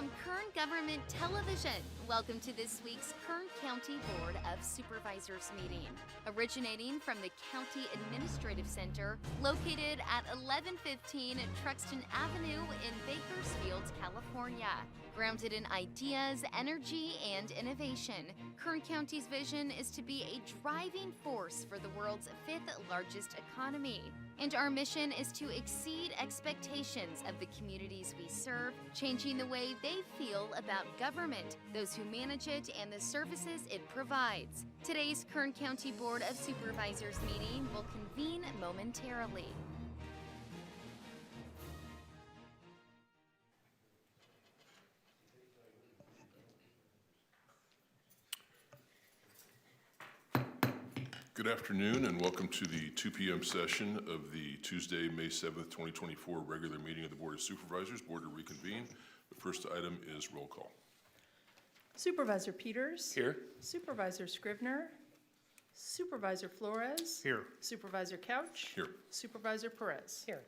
from Kern Government Television. Welcome to this week's Kern County Board of Supervisors meeting. Originating from the County Administrative Center, located at 1115 Truxton Avenue in Bakersfield, California. Grounded in ideas, energy, and innovation, Kern County's vision is to be a driving force for the world's fifth largest economy. And our mission is to exceed expectations of the communities we serve, changing the way they feel about government, those who manage it, and the services it provides. Today's Kern County Board of Supervisors meeting will convene momentarily. Good afternoon and welcome to the 2 p.m. session of the Tuesday, May 7th, 2024 regular meeting of the Board of Supervisors. Board to reconvene. The first item is roll call. Supervisor Peters. Here. Supervisor Scrivener. Supervisor Flores. Here. Supervisor Couch. Here. Supervisor Perez. Here.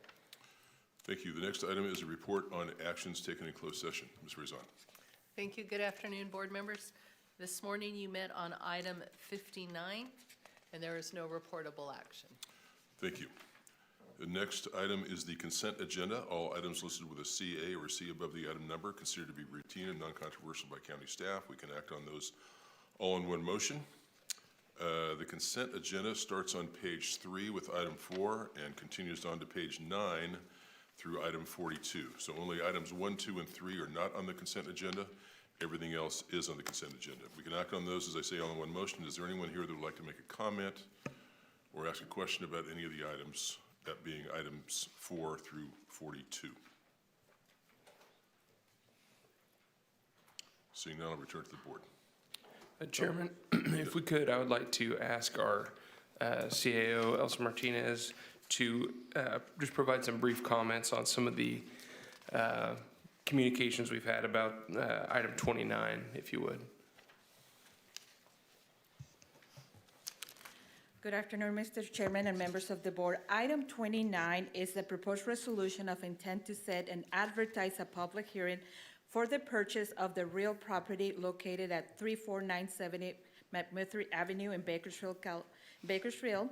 Thank you. The next item is a report on actions taken in closed session. Ms. Rezan. Thank you. Good afternoon, board members. This morning you met on item 59, and there is no reportable action. Thank you. The next item is the consent agenda. All items listed with a CA or C above the item number considered to be routine and non-controversial by county staff. We can act on those all in one motion. The consent agenda starts on page 3 with item 4 and continues on to page 9 through item 42. So only items 1, 2, and 3 are not on the consent agenda. Everything else is on the consent agenda. We can act on those, as I say, all in one motion. Is there anyone here that would like to make a comment or ask a question about any of the items, that being items 4 through 42? Seeing none, I'll return to the board. Chairman, if we could, I would like to ask our CAO, Elsa Martinez, to just provide some brief comments on some of the communications we've had about item 29, if you would. Good afternoon, Mr. Chairman and members of the board. Item 29 is the proposed resolution of intent to set and advertise a public hearing for the purchase of the real property located at 34970 McMurtry Avenue in Bakersfield,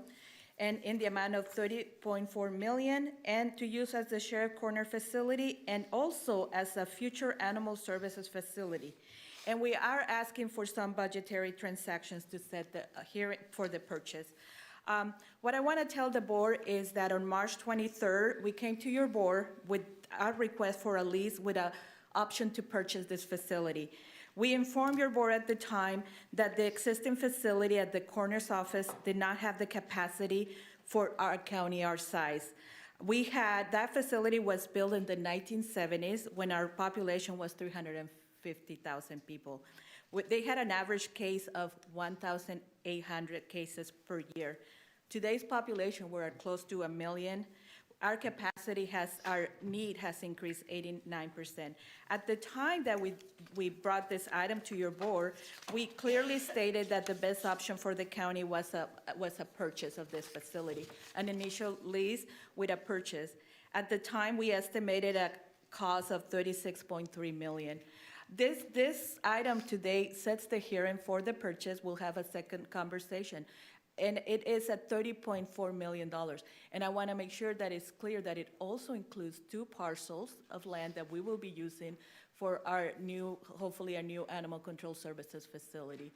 and in the amount of $30.4 million, and to use as the Sheriff Corner facility and also as a future animal services facility. And we are asking for some budgetary transactions to set the hearing for the purchase. What I want to tell the board is that on March 23rd, we came to your board with our request for a lease with an option to purchase this facility. We informed your board at the time that the existing facility at the coroner's office did not have the capacity for our county, our size. That facility was built in the 1970s when our population was 350,000 people. They had an average case of 1,800 cases per year. Today's population, we're at close to 1 million. Our need has increased 89%. At the time that we brought this item to your board, we clearly stated that the best option for the county was a purchase of this facility, an initial lease with a purchase. At the time, we estimated a cost of $36.3 million. This item today sets the hearing for the purchase. We'll have a second conversation. And it is at $30.4 million. And I want to make sure that it's clear that it also includes 2 parcels of land that we will be using for our hopefully our new animal control services facility.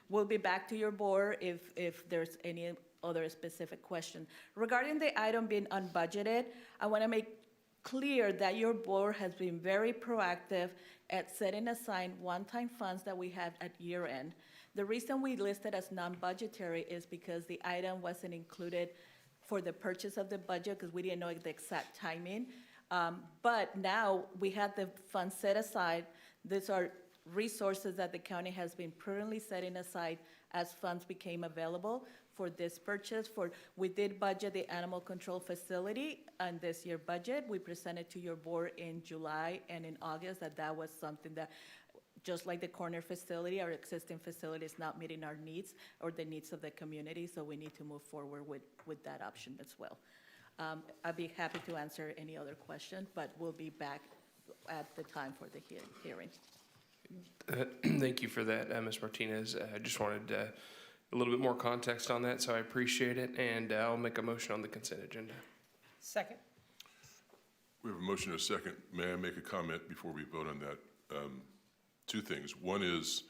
We'll be back to your board if there's any other specific question. Regarding the item being unbudgeted, I want to make clear that your board has been very proactive at setting aside one-time funds that we have at year-end. The reason we listed as non-budgetary is because the item wasn't included for the purchase of the budget because we didn't know the exact timing. But now we have the funds set aside. These are resources that the county has been prudently setting aside as funds became available for this purchase. We did budget the animal control facility on this year budget. We presented to your board in July and in August that was something that, just like the corner facility, our existing facility is not meeting our needs or the needs of the community, so we need to move forward with that option as well. I'd be happy to answer any other question, but we'll be back at the time for the hearing. Thank you for that, Ms. Martinez. I just wanted a little bit more context on that, so I appreciate it, and I'll make a motion on the consent agenda. Second. We have a motion and a second. May I make a comment before we vote on that? Two things. One is,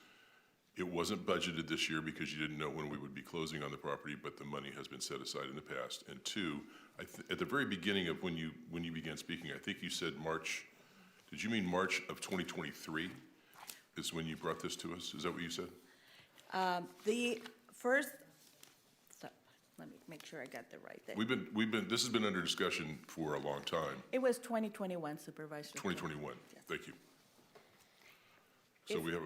it wasn't budgeted this year because you didn't know when we would be closing on the property, but the money has been set aside in the past. And two, at the very beginning of when you began speaking, I think you said March. Did you mean March of 2023 is when you brought this to us? Is that what you said? The first, so, let me make sure I got the right thing. This has been under discussion for a long time. It was 2021, Supervisor. 2021. Yes. Thank you. So we have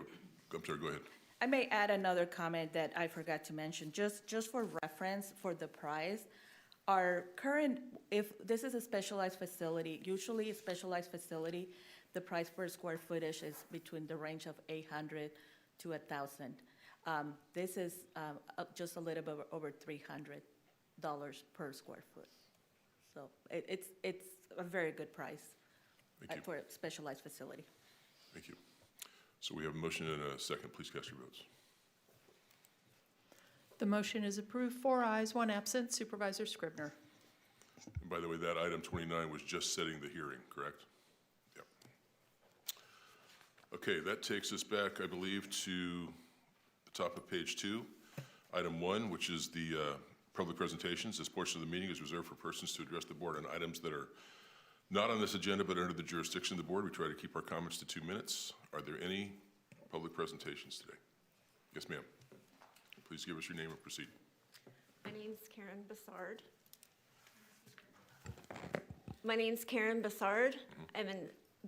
I'm sorry, go ahead. I may add another comment that I forgot to mention, just for reference for the price. Our current, if this is a specialized facility, usually a specialized facility, the price per square footage is between the range of 800 to 1,000. This is just a little bit over $300 per square foot. So it's a very good price Thank you. for a specialized facility. Thank you. So we have a motion and a second. Please cast your votes. The motion is approved, 4 ayes, 1 absent. Supervisor Scrivener. And by the way, that item 29 was just setting the hearing, correct? Yep. Okay, that takes us back, I believe, to the top of page 2. Item 1, which is the public presentations. This portion of the meeting is reserved for persons to address the board on items that are not on this agenda but under the jurisdiction of the board. We try to keep our comments to 2 minutes. Are there any public presentations today? Yes, ma'am. Please give us your name and proceed. My name's Karen Bassard. My name's Karen Bassard. I've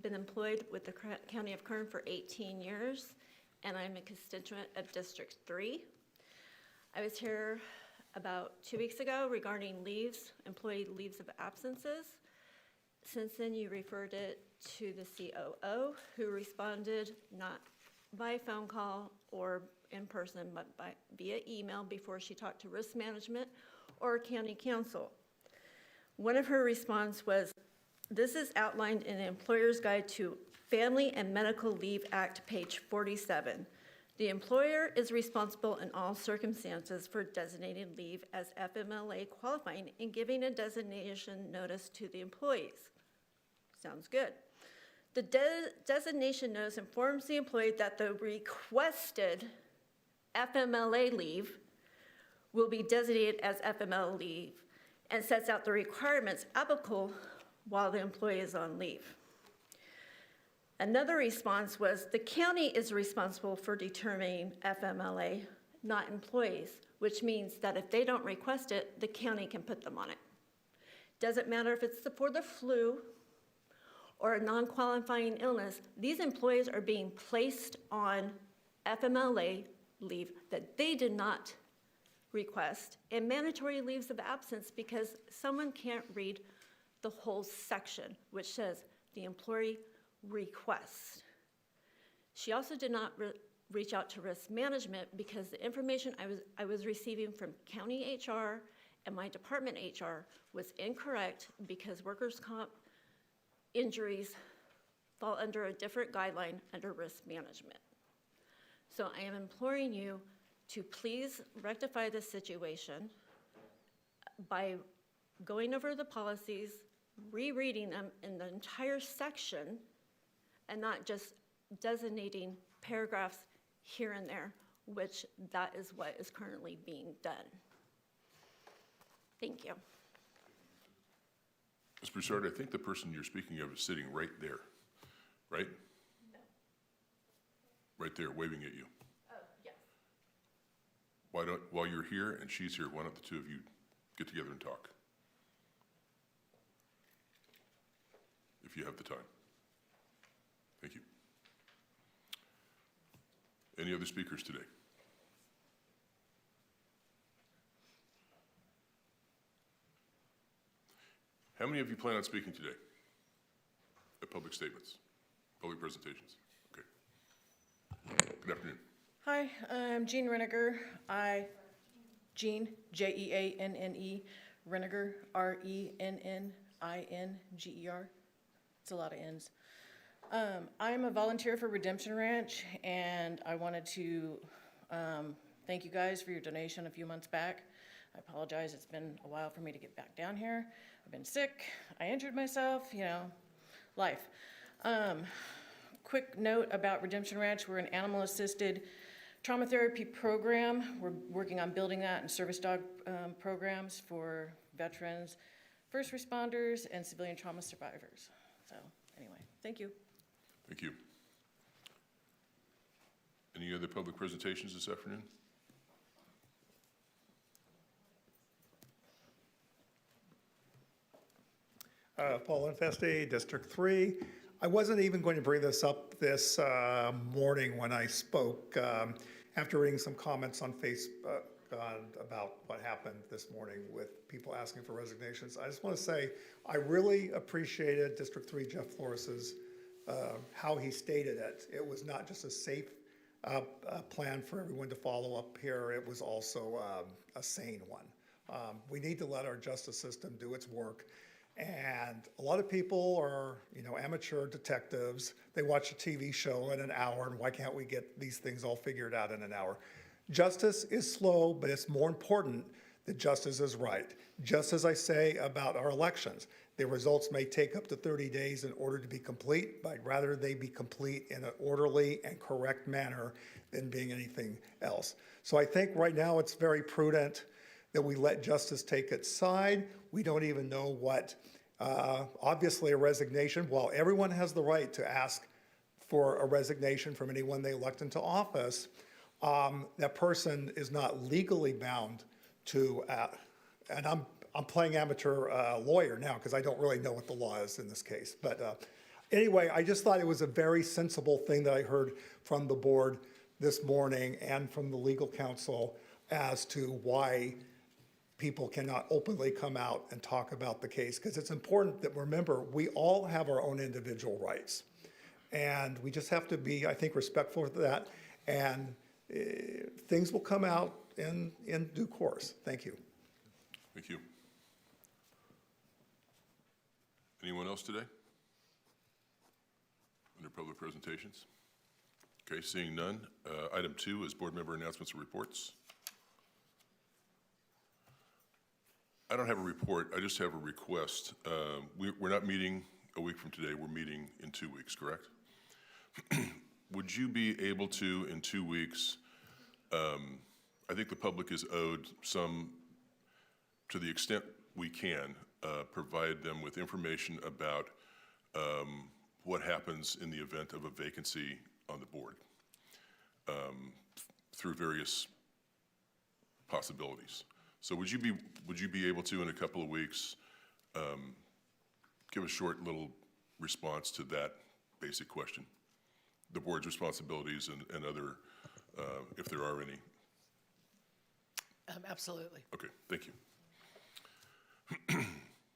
been employed with the County of Kern for 18 years, and I'm a constituent of District 3. I was here about 2 weeks ago regarding leaves, employee leaves of absences. Since then, you referred it to the COO, who responded not by phone call or in person, but via email before she talked to risk management or county council. One of her response was, "This is outlined in the Employer's Guide to Family and Medical Leave Act, page 47. The employer is responsible in all circumstances for designated leave as FMLA qualifying and giving a designation notice to the employees." Sounds good. The designation notice informs the employee that the requested FMLA leave will be designated as FMLA leave and sets out the requirements applicable while the employee is on leave. Another response was, the county is responsible for determining FMLA, not employees, which means that if they don't request it, the county can put them on it. Doesn't matter if it's for the flu or a non-qualifying illness, these employees are being placed on FMLA leave that they did not request, and mandatory leaves of absence because someone can't read the whole section, which says the employee requests. She also did not reach out to risk management because the information I was receiving from county HR and my department HR was incorrect because workers' comp injuries fall under a different guideline under risk management. So I am imploring you to please rectify this situation by going over the policies, rereading them in the entire section, and not just designating paragraphs here and there, which that is what is currently being done. Thank you. Ms. Broussard, I think the person you're speaking of is sitting right there, right? No. Right there, waving at you. Oh, yes. While you're here and she's here, why don't the two of you get together and talk? If you have the time. Thank you. Any other speakers today? How many of you plan on speaking today? At public statements, public presentations? Okay. Good afternoon. Hi, I'm Jean Reniger. Jean, Jeanne, Reniger, Renninger. It's a lot of N's. I'm a volunteer for Redemption Ranch, and I wanted to thank you guys for your donation a few months back. I apologize, it's been a while for me to get back down here. I've been sick, I injured myself, life. Quick note about Redemption Ranch, we're an animal-assisted trauma therapy program. We're working on building that and service dog programs for veterans, first responders, and civilian trauma survivors. So anyway, thank you. Thank you. Any other public presentations this afternoon? Paul Infeste, District 3. I wasn't even going to bring this up this morning when I spoke, after reading some comments on Facebook about what happened this morning with people asking for resignations. I just want to say I really appreciated District 3 Jeff Flores's how he stated it. It was not just a safe plan for everyone to follow up here. It was also a sane one. We need to let our justice system do its work. And a lot of people are, amateur detectives. They watch a TV show in an hour, and why can't we get these things all figured out in an hour? Justice is slow, but it's more important that justice is right. Just as I say about our elections, the results may take up to 30 days in order to be complete, but I'd rather they be complete in an orderly and correct manner than being anything else. So I think right now it's very prudent that we let justice take its side. We don't even know what, obviously a resignation, while everyone has the right to ask for a resignation from anyone they elect into office, that person is not legally bound to, and I'm playing amateur lawyer now because I don't really know what the law is in this case. But anyway, I just thought it was a very sensible thing that I heard from the board this morning and from the legal counsel as to why people cannot openly come out and talk about the case, because it's important that, remember, we all have our own individual rights. And we just have to be, I think, respectful of that. And things will come out in due course. Thank you. Thank you. Anyone else today? Under public presentations? Okay, seeing none. Item 2 is board member announcements and reports. I don't have a report, I just have a request. We're not meeting a week from today, we're meeting in 2 weeks, correct? Would you be able to, in 2 weeks, I think the public is owed some, to the extent we can, provide them with information about what happens in the event of a vacancy on the board through various possibilities. So would you be able to, in a couple of weeks, give a short little response to that basic question? The board's responsibilities and other, if there are any. Absolutely. Okay, thank you.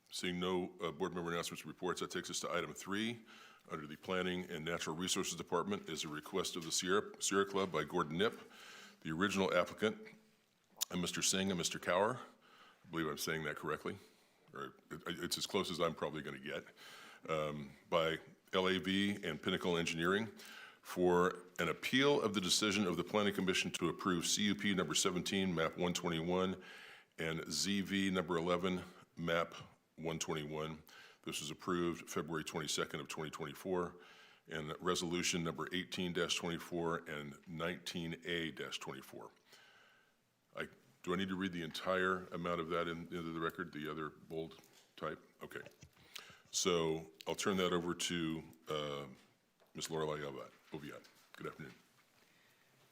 Seeing no board member announcements or reports, that takes us to item 3. Under the Planning and Natural Resources Department is a request of the Sierra Club by Gordon Knipp, the original applicant, and Mr. Singh and Mr. Cower. I believe I'm saying that correctly, or it's as close as I'm probably going to get, by LAV and Pinnacle Engineering for an appeal of the decision of the Planning Commission to approve CUP number 17, map 121, and ZV number 11, map 121. This was approved February 22nd of 2024, and resolution number 18-24 and 19A-24. Do I need to read the entire amount of that into the record, the other bold type? Okay. So I'll turn that over to Ms. Lorelei Oviatt. Good afternoon.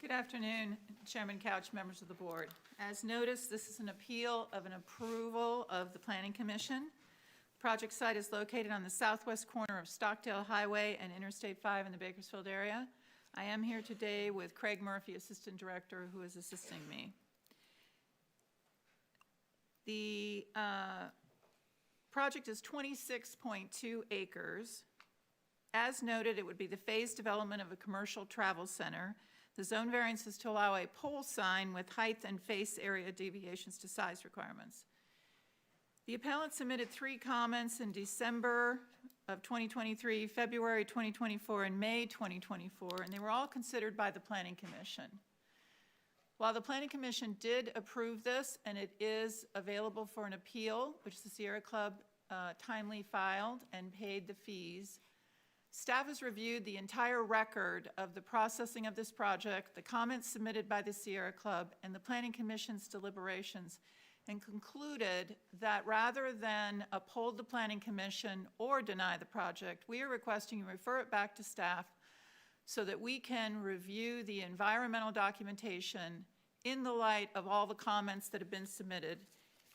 Good afternoon, Chairman Couch, members of the board. As noticed, this is an appeal of an approval of the Planning Commission. The project site is located on the southwest corner of Stockdale Highway and Interstate 5 in the Bakersfield area. I am here today with Craig Murphy, Assistant Director, who is assisting me. The project is 26.2 acres. As noted, it would be the phased development of a commercial travel center. The zone variance is to allow a pole sign with height and face area deviations to size requirements. The appellant submitted 3 comments in December of 2023, February 2024, and May 2024, and they were all considered by the Planning Commission. While the Planning Commission did approve this, and it is available for an appeal, which the Sierra Club timely filed and paid the fees, staff has reviewed the entire record of the processing of this project, the comments submitted by the Sierra Club, and the Planning Commission's deliberations, and concluded that rather than uphold the Planning Commission or deny the project, we are requesting you refer it back to staff so that we can review the environmental documentation in the light of all the comments that have been submitted.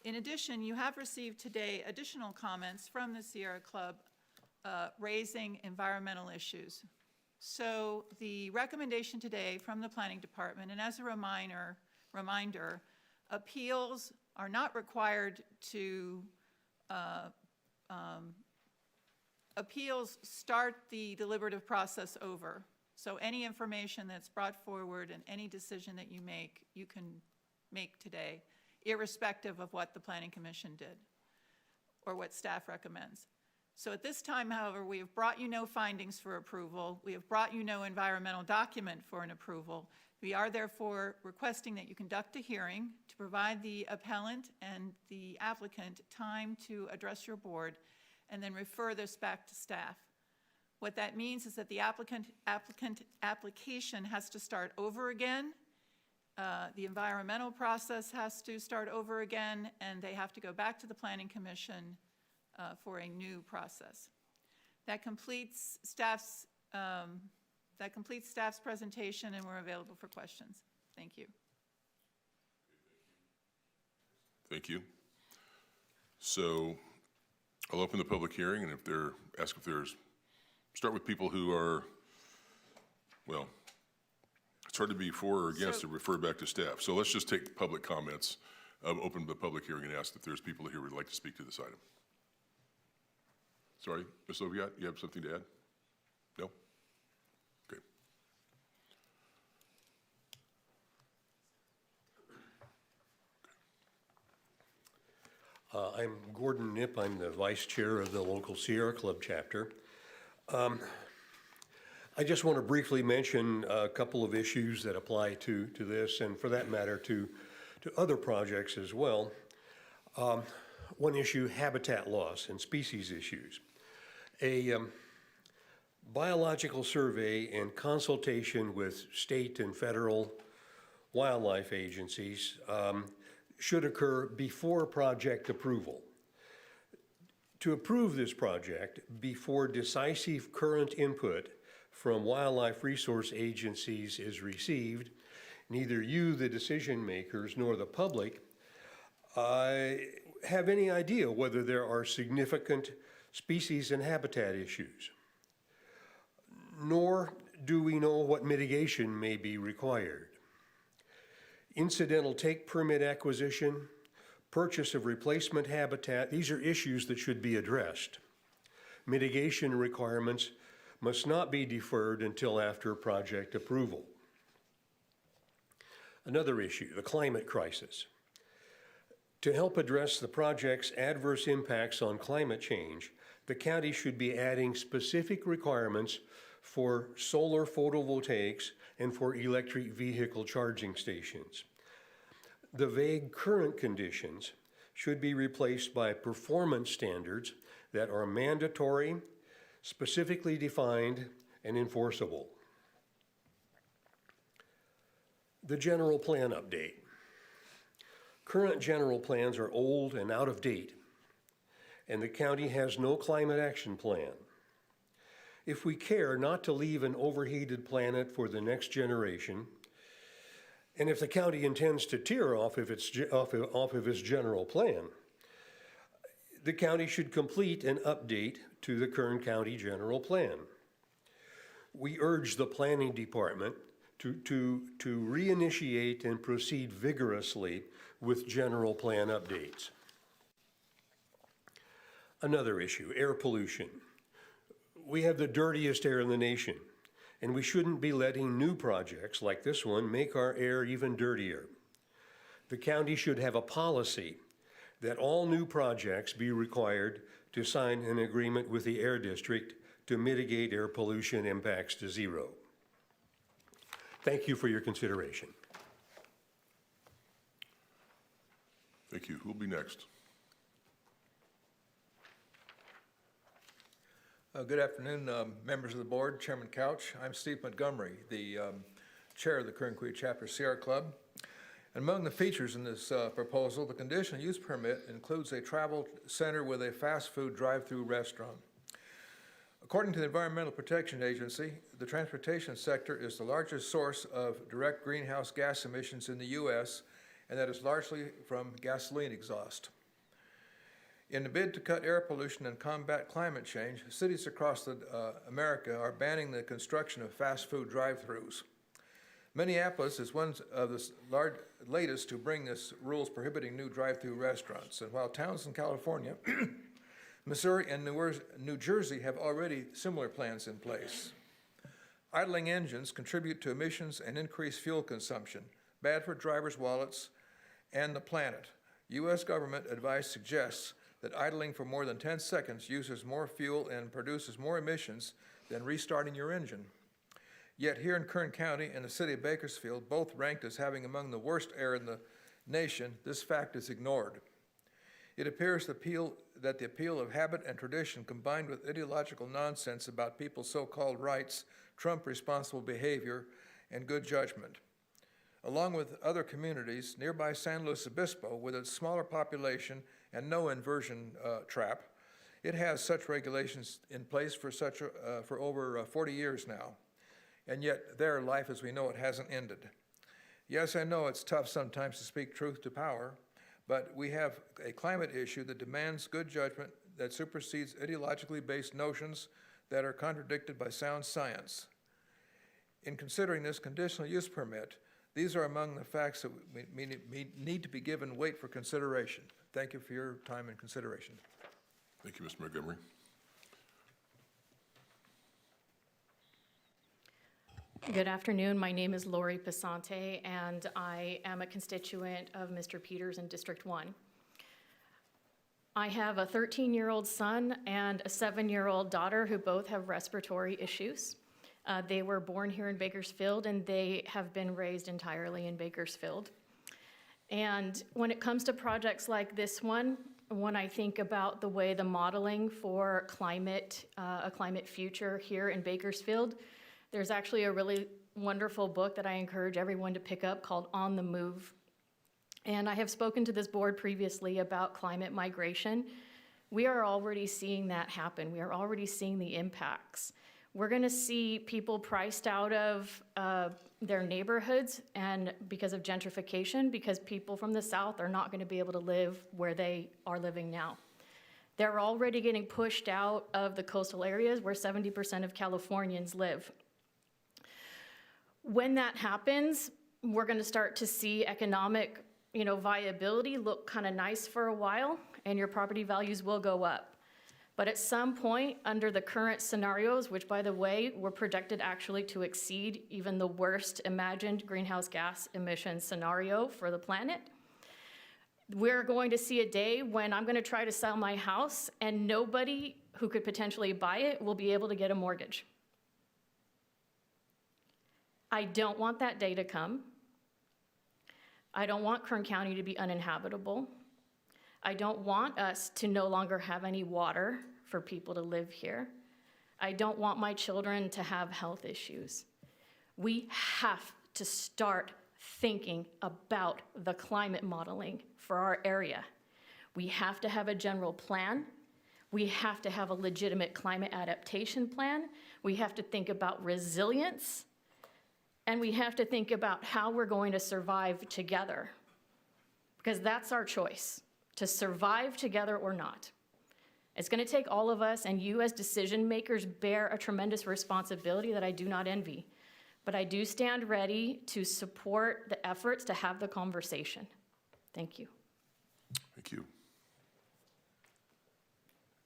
In addition, you have received today additional comments from the Sierra Club raising environmental issues. So the recommendation today from the Planning Department, and as a reminder, appeals are not required to, appeals start the deliberative process over. So any information that's brought forward and any decision that you can make today, irrespective of what the Planning Commission did or what staff recommends. So at this time, however, we have brought you no findings for approval. We have brought you no environmental document for an approval. We are therefore requesting that you conduct a hearing to provide the appellant and the applicant time to address your board and then refer this back to staff. What that means is that the application has to start over again. The environmental process has to start over again, and they have to go back to the Planning Commission for a new process. That completes staff's presentation, and we're available for questions. Thank you. Thank you. So I'll open the public hearing, and start with people who are, well, it's hard to be for or against to refer back to staff. So let's just take public comments, open the public hearing and ask if there's people here who would like to speak to this item. Sorry, Ms. Loviat, you have something to add? No? Okay. I'm Gordon Knipp. I'm the vice chair of the local Sierra Club chapter. I just want to briefly mention a couple of issues that apply to this, and for that matter to other projects as well. One issue, habitat loss and species issues. A biological survey in consultation with state and federal wildlife agencies should occur before project approval. To approve this project before decisive current input from wildlife resource agencies is received, neither you, the decision makers, nor the public have any idea whether there are significant species and habitat issues, nor do we know what mitigation may be required. Incidental take permit acquisition, purchase of replacement habitat, these are issues that should be addressed. Mitigation requirements must not be deferred until after project approval. Another issue, the climate crisis. To help address the project's adverse impacts on climate change, the county should be adding specific requirements for solar photovoltaics and for electric vehicle charging stations. The vague current conditions should be replaced by performance standards that are mandatory, specifically defined, and enforceable. The general plan update. Current general plans are old and out of date, and the county has no climate action plan. If we care not to leave an overheated planet for the next generation, and if the county intends to tear off of its general plan, the county should complete an update to the Kern County General Plan. We urge the Planning Department to reinitiate and proceed vigorously with general plan updates. Another issue, air pollution. We have the dirtiest air in the nation, and we shouldn't be letting new projects like this one make our air even dirtier. The county should have a policy that all new projects be required to sign an agreement with the Air District to mitigate air pollution impacts to zero. Thank you for your consideration. Thank you. Who will be next? Good afternoon, members of the board, Chairman Couch. I'm Steve Montgomery, the chair of the Kern Chapter Sierra Club. And among the features in this proposal, the conditional use permit includes a travel center with a fast food drive-through restaurant. According to the Environmental Protection Agency, the transportation sector is the largest source of direct greenhouse gas emissions in the U.S., and that is largely from gasoline exhaust. In the bid to cut air pollution and combat climate change, cities across America are banning the construction of fast food drive-thrus. Minneapolis is one of the latest to bring this rules prohibiting new drive-through restaurants. And while towns in California, Missouri, and New Jersey have already similar plans in place. Idling engines contribute to emissions and increased fuel consumption, bad for drivers' wallets and the planet. U.S. government advice suggests that idling for more than 10 seconds uses more fuel and produces more emissions than restarting your engine. Yet here in Kern County and the city of Bakersfield, both ranked as having among the worst air in the nation, this fact is ignored. It appears that the appeal of habit and tradition combined with ideological nonsense about people's so-called rights trump responsible behavior and good judgment. Along with other communities, nearby San Luis Obispo, with its smaller population and no inversion trap, it has such regulations in place for over 40 years now. And yet their life as we know it hasn't ended. Yes, I know it's tough sometimes to speak truth to power, but we have a climate issue that demands good judgment that supersedes ideologically based notions that are contradicted by sound science. In considering this conditional use permit, these are among the facts that we need to be given weight for consideration. Thank you for your time and consideration. Thank you, Mr. Montgomery. Good afternoon. My name is Lori Pasante, and I am a constituent of Mr. Peters in District 1. I have a 13-year-old son and a 7-year-old daughter who both have respiratory issues. They were born here in Bakersfield, and they have been raised entirely in Bakersfield. And when it comes to projects like this one, when I think about the way the modeling for a climate future here in Bakersfield, there's actually a really wonderful book that I encourage everyone to pick up called On the Move. And I have spoken to this board previously about climate migration. We are already seeing that happen. We are already seeing the impacts. We're gonna see people priced out of their neighborhoods and because of gentrification, because people from the South are not gonna be able to live where they are living now. They're already getting pushed out of the coastal areas where 70% of Californians live. When that happens, we're gonna start to see economic, viability look kind of nice for a while, and your property values will go up. But at some point, under the current scenarios, which by the way, were projected actually to exceed even the worst imagined greenhouse gas emission scenario for the planet, we're going to see a day when I'm gonna try to sell my house and nobody who could potentially buy it will be able to get a mortgage. I don't want that day to come. I don't want Kern County to be uninhabitable. I don't want us to no longer have any water for people to live here. I don't want my children to have health issues. We have to start thinking about the climate modeling for our area. We have to have a general plan. We have to have a legitimate climate adaptation plan. We have to think about resilience. And we have to think about how we're going to survive together, because that's our choice, to survive together or not. It's gonna take all of us, and you as decision makers bear a tremendous responsibility that I do not envy. But I do stand ready to support the efforts to have the conversation. Thank you. Thank you.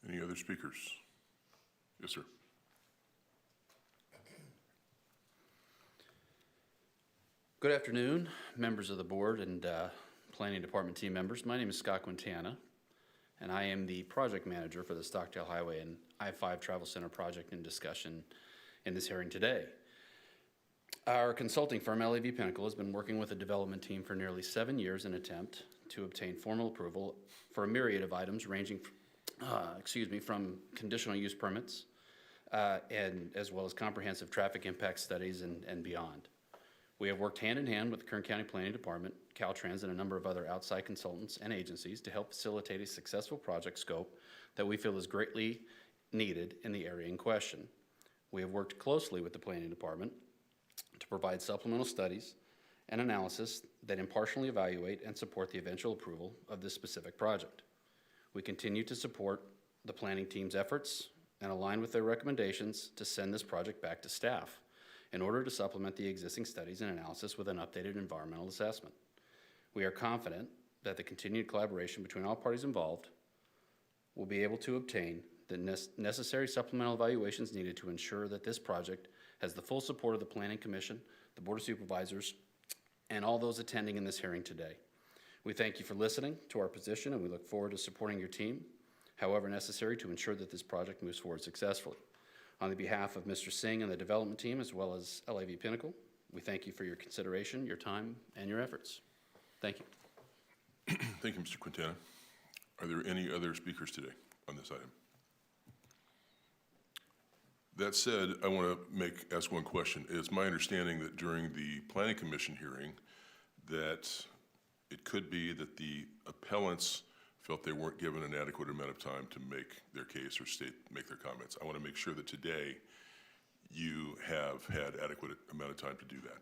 Any other speakers? Yes, sir. Good afternoon, members of the board and planning department team members. My name is Scott Quintana, and I am the project manager for the Stockdale Highway and I-5 Travel Center project in discussion in this hearing today. Our consulting firm, LAV Pinnacle, has been working with the development team for nearly 7 years in an attempt to obtain formal approval for a myriad of items ranging, from conditional use permits and as well as comprehensive traffic impact studies and beyond. We have worked hand in hand with the Kern County Planning Department, Caltrans, and a number of other outside consultants and agencies to help facilitate a successful project scope that we feel is greatly needed in the area in question. We have worked closely with the Planning Department to provide supplemental studies and analysis that impartially evaluate and support the eventual approval of this specific project. We continue to support the planning team's efforts and align with their recommendations to send this project back to staff in order to supplement the existing studies and analysis with an updated environmental assessment. We are confident that the continued collaboration between all parties involved will be able to obtain the necessary supplemental evaluations needed to ensure that this project has the full support of the Planning Commission, the Board of Supervisors, and all those attending in this hearing today. We thank you for listening to our position, and we look forward to supporting your team, however necessary, to ensure that this project moves forward successfully. On the behalf of Mr. Singh and the development team, as well as LAV Pinnacle, we thank you for your consideration, your time, and your efforts. Thank you. Thank you, Mr. Quintana. Are there any other speakers today on this item? That said, I want to ask one question. It's my understanding that during the Planning Commission hearing that it could be that the appellants felt they weren't given an adequate amount of time to make their case or make their comments. I want to make sure that today you have had adequate amount of time to do that.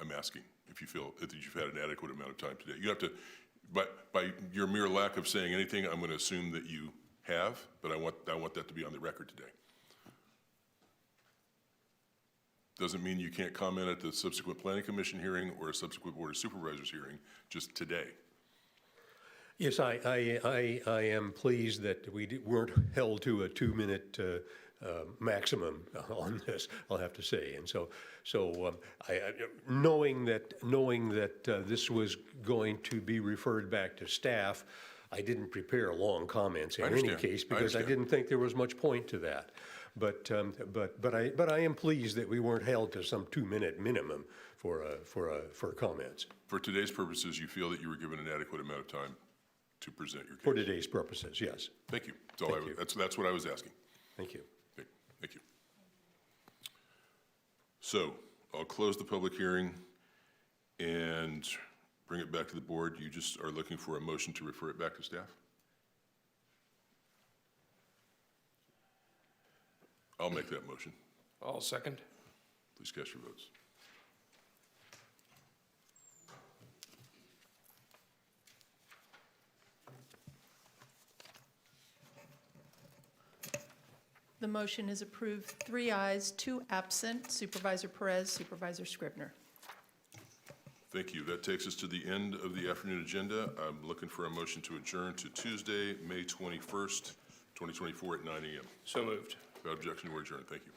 I'm asking if you feel that you've had an adequate amount of time today. You have to, by your mere lack of saying anything, I'm going to assume that you have, but I want that to be on the record today. Doesn't mean you can't comment at the subsequent Planning Commission hearing or a subsequent Board of Supervisors hearing, just today. Yes, I am pleased that we weren't held to a 2-minute maximum on this, I'll have to say. And so knowing that this was going to be referred back to staff, I didn't prepare long comments in any case because I didn't think there was much point to that. But I am pleased that we weren't held to some 2-minute minimum for comments. For today's purposes, you feel that you were given an adequate amount of time to present your case? For today's purposes, yes. Thank you. That's what I was asking. Thank you. Okay. Thank you. So I'll close the public hearing and bring it back to the board. You just are looking for a motion to refer it back to staff? I'll make that motion. I'll second. Please cast your votes. The motion is approved, 3 ayes, 2 absent, Supervisor Perez, Supervisor Scribner. Thank you. That takes us to the end of the afternoon agenda. I'm looking for a motion to adjourn to Tuesday, May 21st, 2024 at 9 a.m. So moved. Without objection, we're adjourned. Thank you.